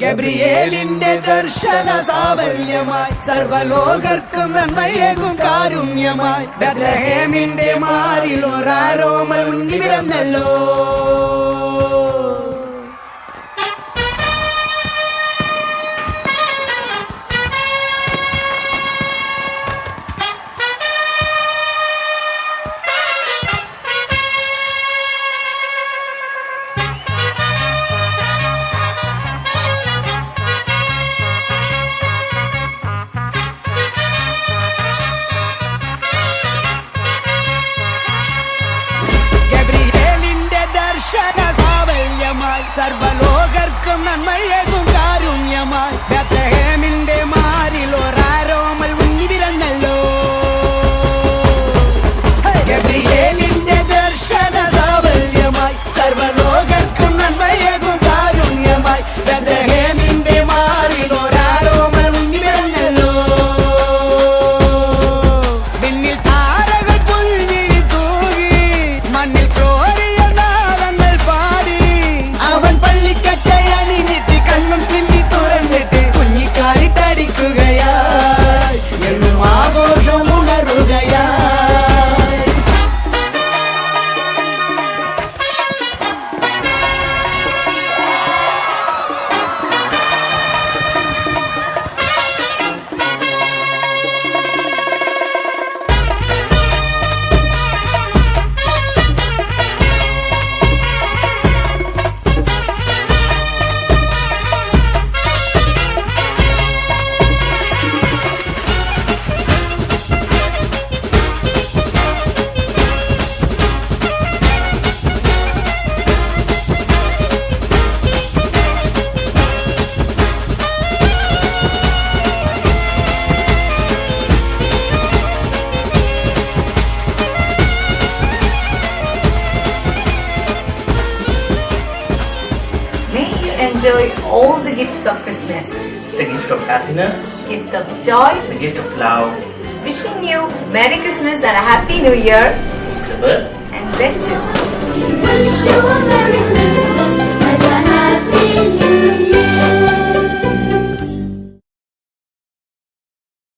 ഗബ്രിയേലിന്റെ ദർശന സാവല്യമായി സർവലോകർക്കും നന്മയേകും കാരുണ്യമായി ബെത്ലഹേമിന്റെ മാറിൽ ഒരാരോമൽ ഉണ്ണി പിറന്നല്ലോ. സർവലോകർക്കും നന്മയേകും കാരുണ്യമായി ബെത്ലഹേമിന്റെ മാറിൽ ഒരാരോമൽ ഉണ്ണി പിറന്നല്ലോ. ഗബ്രിയേലിന്റെ ദർശന സാവല്യമായി സർവലോകർക്കും നന്മയേകും കാരുണ്യമായി ബെത്ലഹേമിന്റെ മാറിൽ ഒരാരോമൽ ഉണ്ണി പിറന്നല്ലോ. പിന്നിൽ താരകൾ പുൽഞ്ഞിരി തൂകി മണ്ണിൽ ക്രോരിയ നാളങ്ങൾ പാടി അവൻ പള്ളിക്കറ്റയണിഞ്ഞിട്ട് കണ്ണും ചിന്തി തുറന്നിട്ട് കുഞ്ഞിക്കാലിട്ടടിക്കുകയായി എന്നും ആഘോഷം ഉണരുകയായി. Enjoy all the gifts of Christmas. The gift of happiness, Gift of joy. the gift of love. Wishing you Merry Christmas and a Happy New Year. Elizabeth. And Rachel. Wish you a Merry